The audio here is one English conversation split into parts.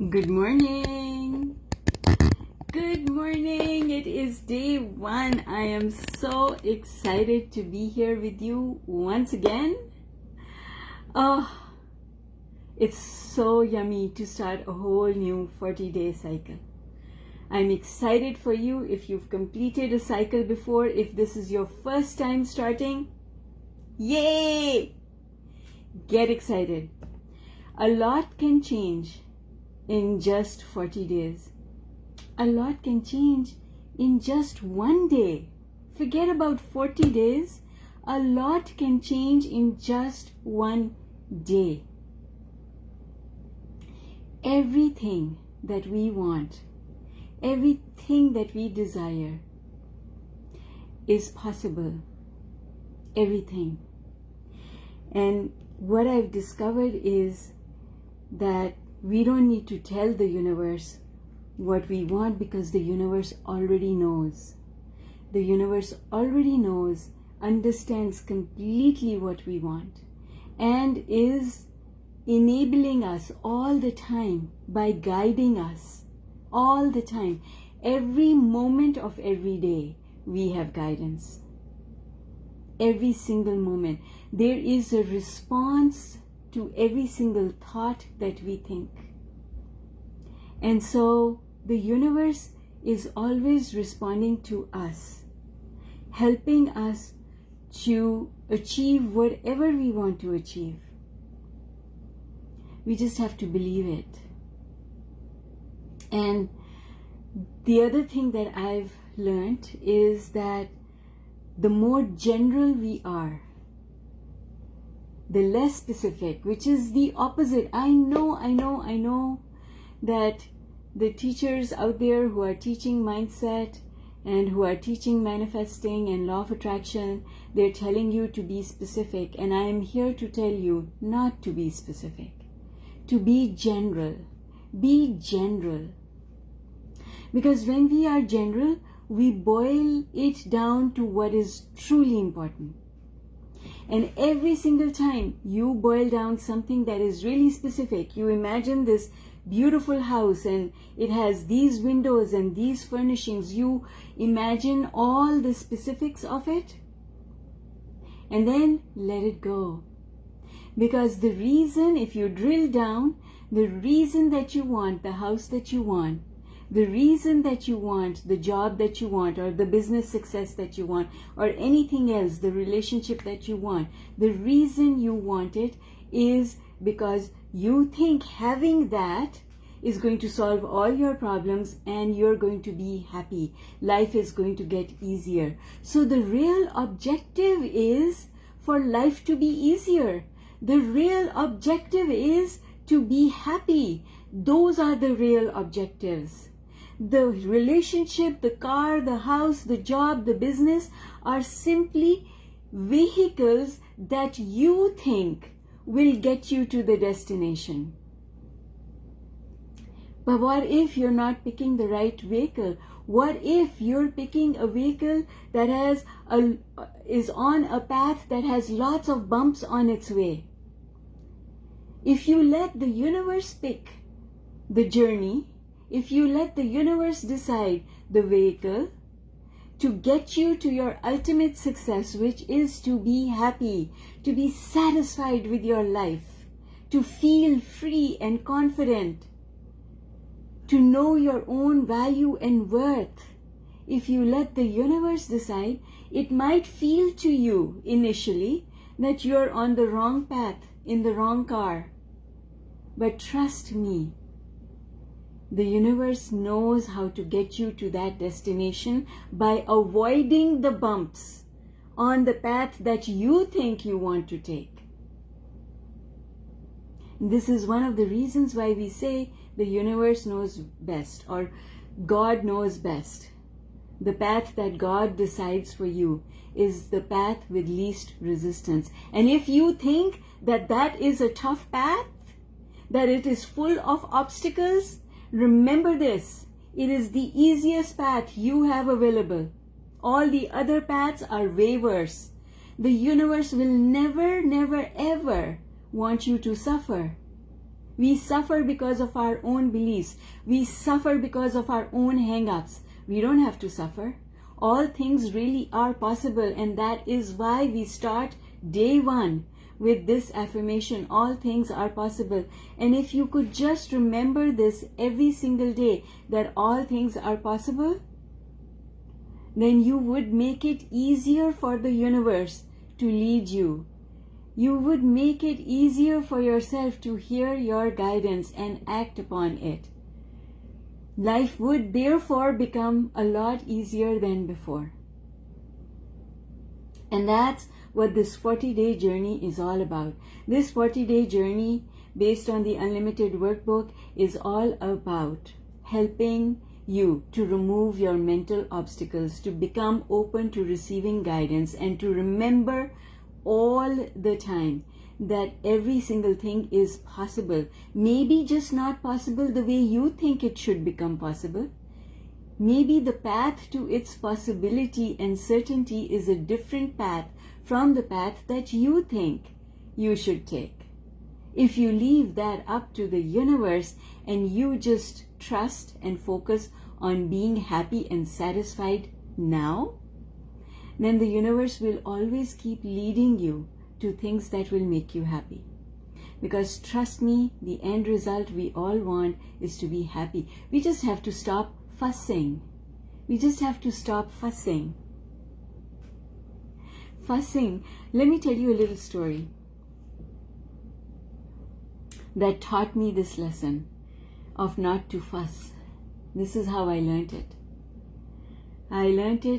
Good morning. Good morning. It is day 1. I am so excited to be here with you once again. Oh, it's so yummy to start a whole new 40-day cycle. I'm excited for you if you've completed a cycle before. If this is your first time starting, yay! Get excited. A lot can change in just 40 days. A lot can change in just one day. Forget about 40 days. A lot can change in just one day. Everything that we want, everything that we desire is possible. Everything. And what I've discovered is that we don't need to tell the universe what we want because the universe already knows. The universe already knows, understands completely what we want, and is enabling us all the time by guiding us all the time. Every moment of every day, we have guidance. Every single moment. There is a response to every single thought that we think. And so the universe is always responding to us, helping us to achieve whatever we want to achieve. We just have to believe it. And the other thing that I've learned is that the more general we are, the less specific, which is the opposite. I know that the teachers out there who are teaching mindset and who are teaching manifesting and law of attraction, they're telling you to be specific. And I am here to tell you not to be specific, to be general. Be general. Because when we are general, we boil it down to what is truly important. And every single time you boil down something that is really specific, you imagine this beautiful house and it has these windows and these furnishings, you imagine all the specifics of it, and then let it go. Because the reason, if you drill down, the reason that you want the house that you want, the reason that you want the job that you want, or the business success that you want, or anything else, the relationship that you want, the reason you want it is because you think having that is going to solve all your problems and you're going to be happy. Life is going to get easier. So the real objective is for life to be easier. The real objective is to be happy. Those are the real objectives. The relationship, the car, the house, the job, the business are simply vehicles that you think will get you to the destination. But what if you're not picking the right vehicle? What if you're picking a vehicle that is on a path that has lots of bumps on its way? If you let the universe pick the journey, if you let the universe decide the vehicle to get you to your ultimate success, which is to be happy, to be satisfied with your life, to feel free and confident, to know your own value and worth, if you let the universe decide, it might feel to you initially that you're on the wrong path, in the wrong car. But trust me, the universe knows how to get you to that destination by avoiding the bumps on the path that you think you want to take. This is one of the reasons why we say the universe knows best, or God knows best. The path that God decides for you is the path with least resistance. And if you think that that is a tough path, that it is full of obstacles, remember this, it is the easiest path you have available. All the other paths are way worse. The universe will never, ever want you to suffer. We suffer because of our own beliefs. We suffer because of our own hang-ups. We don't have to suffer. All things really are possible, and that is why we start day one with this affirmation: all things are possible. And if you could just remember this every single day, that all things are possible, then you would make it easier for the universe to lead you. You would make it easier for yourself to hear your guidance and act upon it. Life would therefore become a lot easier than before. And that's what this 40-day journey is all about. This 40-day journey, based on the Unlimited Workbook, is all about helping you to remove your mental obstacles, to become open to receiving guidance, and to remember all the time that every single thing is possible. Maybe just not possible the way you think it should become possible. Maybe the path to its possibility and certainty is a different path from the path that you think you should take. If you leave that up to the universe and you just trust and focus on being happy and satisfied now, then the universe will always keep leading you to things that will make you happy. Because trust me, the end result we all want is to be happy. We just have to stop fussing. We just have to stop fussing. Fussing. Let me tell you a little story that taught me this lesson of not to fuss. This is how I learned it.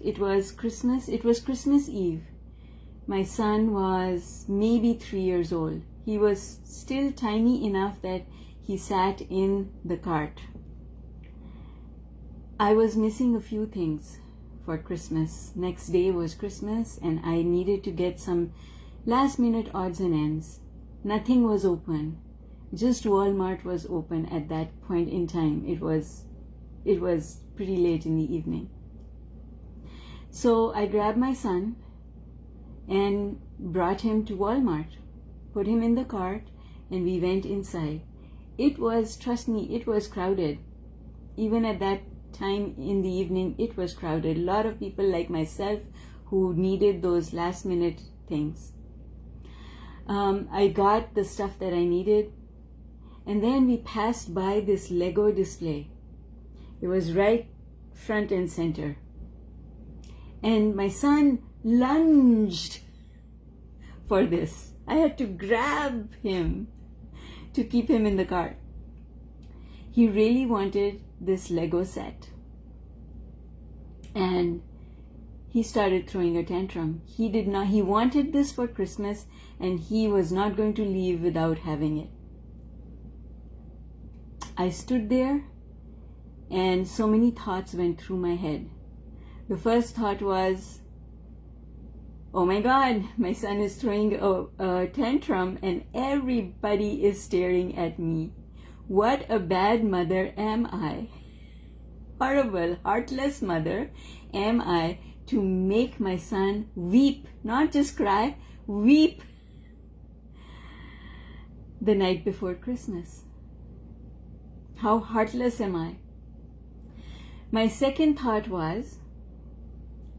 It was Christmas. It was Christmas Eve. My son was maybe 3 years old. He was still tiny enough that he sat in the cart. I was missing a few things for Christmas. Next day was Christmas, and I needed to get some last-minute odds and ends. Nothing was open. Just Walmart was open at that point in time. It was pretty late in the evening. So I grabbed my son and brought him to Walmart, put him in the cart, and we went inside. It was, trust me, it was crowded. Even at that time in the evening, it was crowded. A lot of people like myself who needed those last minute things. I got the stuff that I needed, and then we passed by this Lego display. It was right front and center. And my son lunged for this. I had to grab him to keep him in the cart. He really wanted this Lego set. And he started throwing a tantrum. He wanted this for Christmas, and he was not going to leave without having it. I stood there, and so many thoughts went through my head. The first thought was, oh my God, my son is throwing a tantrum and everybody is staring at me. What a bad mother am I? Horrible, heartless mother am I to make my son weep, not just cry, weep the night before Christmas. How heartless am I? My second thought was,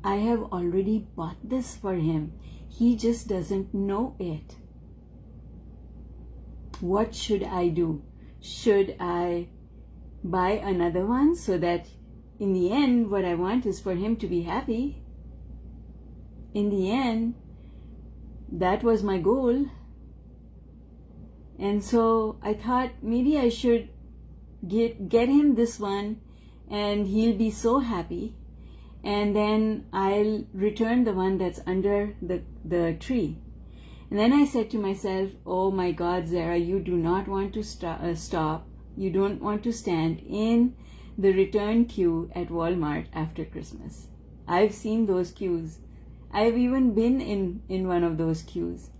I have already bought this for him. He just doesn't know it. What should I do? Should I buy another one so that in the end what I want is for him to be happy? In the end, that was my goal. And so I thought maybe I should get him this one and he'll be so happy. And then I'll return the one that's under the tree. And then I said to myself, oh my God, Zara, you do not want to stop. You don't want to stand in the return queue at Walmart after Christmas. I've seen those queues. I've even been in one of those queues.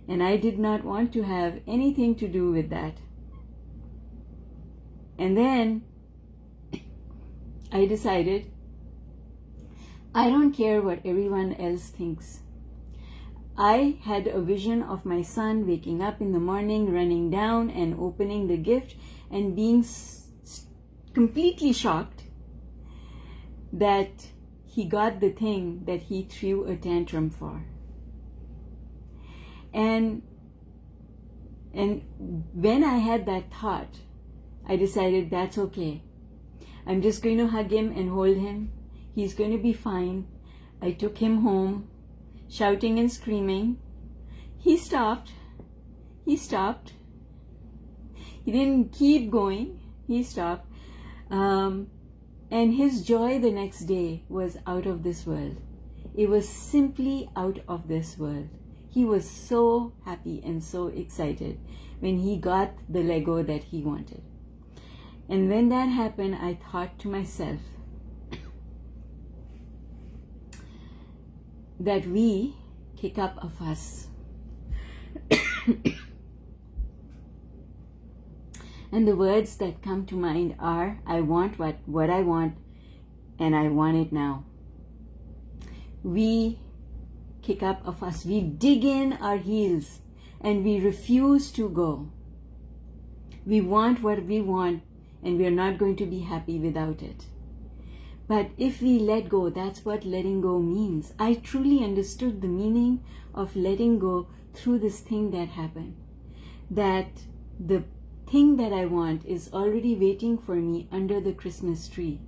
And I did not want to have anything to do with that. And then I decided, I don't care what everyone else thinks. I had a vision of my son waking up in the morning, running down and opening the gift and being completely shocked that he got the thing that he threw a tantrum for. And when I had that thought, I decided that's okay. I'm just going to hug him and hold him. He's going to be fine. I took him home, shouting and screaming. He stopped. He stopped. He didn't keep going. He stopped. And his joy the next day was out of this world. It was simply out of this world. He was so happy and so excited when he got the Lego that he wanted. And when that happened, I thought to myself that we kick up a fuss. And the words that come to mind are, I want what I want, and I want it now. We kick up a fuss. We dig in our heels and we refuse to go. We want what we want, and we are not going to be happy without it. But if we let go, that's what letting go means. I truly understood the meaning of letting go through this thing that happened. That the thing that I want is already waiting for me under the Christmas tree.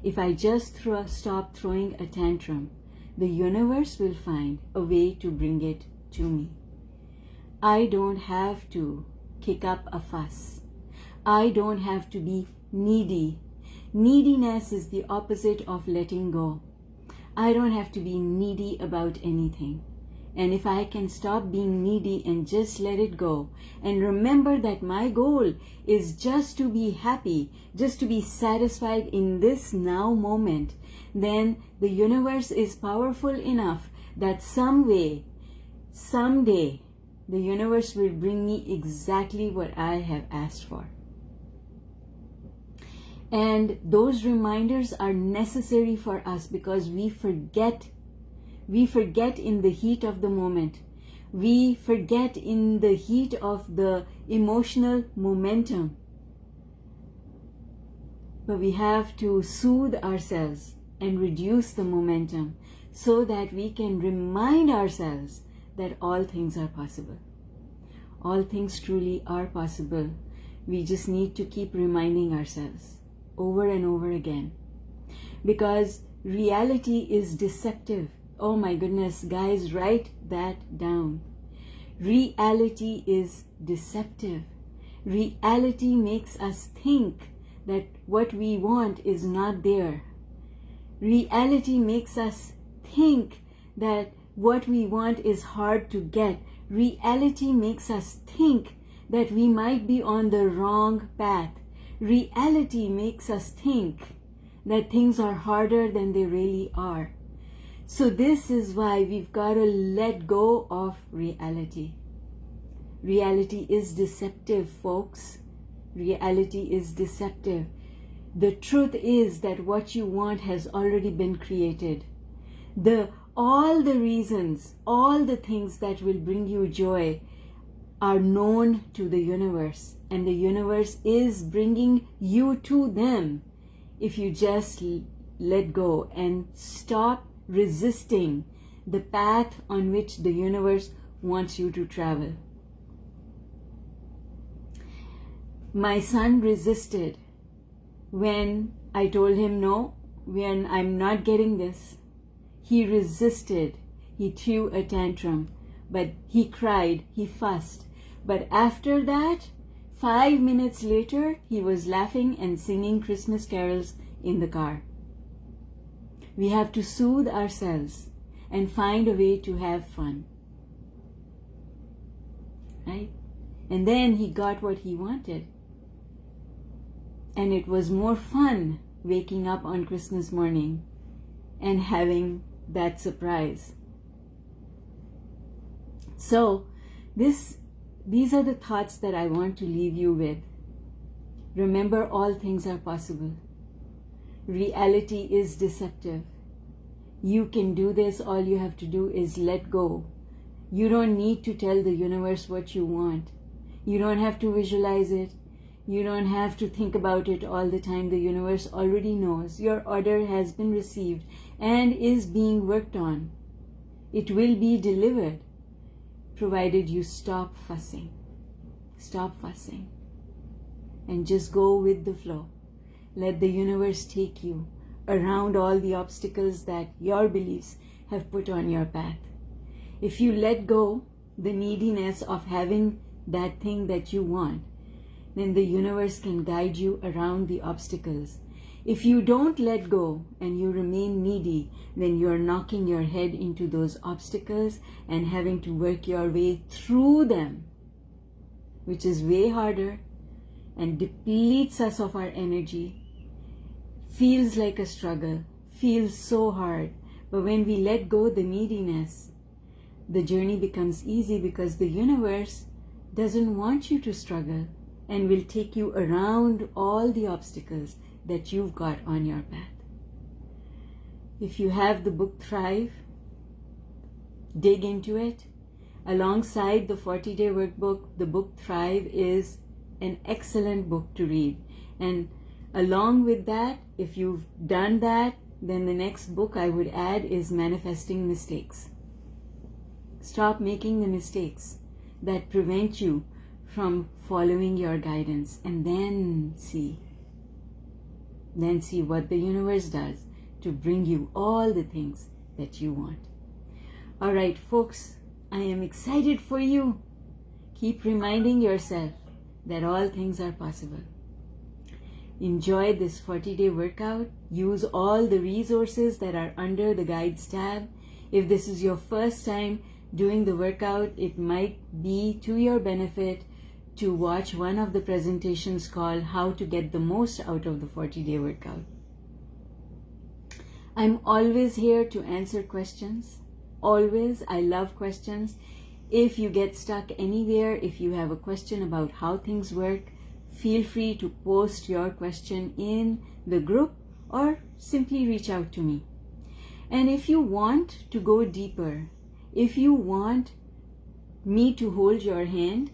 If I just stop throwing a tantrum, the universe will find a way to bring it to me. I don't have to kick up a fuss. I don't have to be needy. Neediness is the opposite of letting go. I don't have to be needy about anything. And if I can stop being needy and just let it go, and remember that my goal is just to be happy, just to be satisfied in this now moment, then the universe is powerful enough that someday, the universe will bring me exactly what I have asked for. And those reminders are necessary for us because we forget in the heat of the moment. We forget in the heat of the emotional momentum. But we have to soothe ourselves and reduce the momentum so that we can remind ourselves that all things are possible. All things truly are possible. We just need to keep reminding ourselves over and over again. Because reality is deceptive. Oh my goodness, guys, write that down. Reality is deceptive. Reality makes us think that what we want is not there. Reality makes us think that what we want is hard to get. Reality makes us think that we might be on the wrong path. Reality makes us think that things are harder than they really are. So this is why we've got to let go of reality. Reality is deceptive, folks. Reality is deceptive. The truth is that what you want has already been created. All the reasons, all the things that will bring you joy are known to the universe, and the universe is bringing you to them if you just let go and stop resisting the path on which the universe wants you to travel. My son resisted when I told him no, when I'm not getting this. He resisted. He threw a tantrum, but he cried, he fussed. But after that, 5 minutes later, he was laughing and singing Christmas carols in the car. We have to soothe ourselves and find a way to have fun. Right? And then he got what he wanted. And it was more fun waking up on Christmas morning and having that surprise. So, these are the thoughts that I want to leave you with. Remember, all things are possible. Reality is deceptive. You can do this. All you have to do is let go You don't need to tell the universe what you want. You don't have to visualize it. You don't have to think about it all the time. The universe already knows. Your order has been received and is being worked on. It will be delivered, provided you stop fussing. Stop fussing. And just go with the flow. Let the universe take you around all the obstacles that your beliefs have put on your path. If you let go the neediness of having that thing that you want, then the universe can guide you around the obstacles. If you don't let go and you remain needy, then you're knocking your head into those obstacles and having to work your way through them, which is way harder and depletes us of our energy. Feels like a struggle, feels so hard. But when we let go the neediness, the journey becomes easy because the universe doesn't want you to struggle and will take you around all the obstacles that you've got on your path. If you have the book Thrive, dig into it. Alongside the 40-day workbook, the book Thrive is an excellent book to read. And along with that, if you've done that, then the next book I would add is Manifesting Mistakes. Stop making the mistakes that prevent you from following your guidance, and then see what the universe does to bring you all the things that you want. All right, folks, I am excited for you. Keep reminding yourself that all things are possible. Enjoy this 40-day workout. Use all the resources that are under the Guides tab. If this is your first time doing the workout, it might be to your benefit to watch one of the presentations called How to Get the Most Out of the 40-Day Workout. I'm always here to answer questions. Always. I love questions. If you get stuck anywhere, if you have a question about how things work, feel free to post your question in the group or simply reach out to me. And if you want to go deeper, if you want me to hold your hand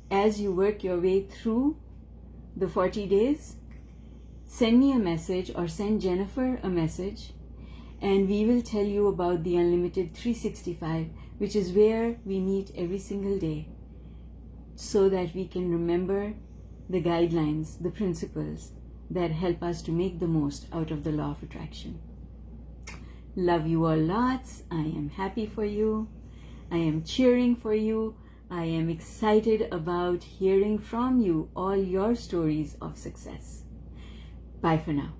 as you work your way through the 40 days, send me a message or send Jennifer a message, and we will tell you about the Unlimited 365, which is where we meet every single day so that we can remember the guidelines, the principles that help us to make the most out of the law of attraction. Love you all lots. I am happy for you. I am cheering for you. I am excited about hearing from you all your stories of success. Bye for now.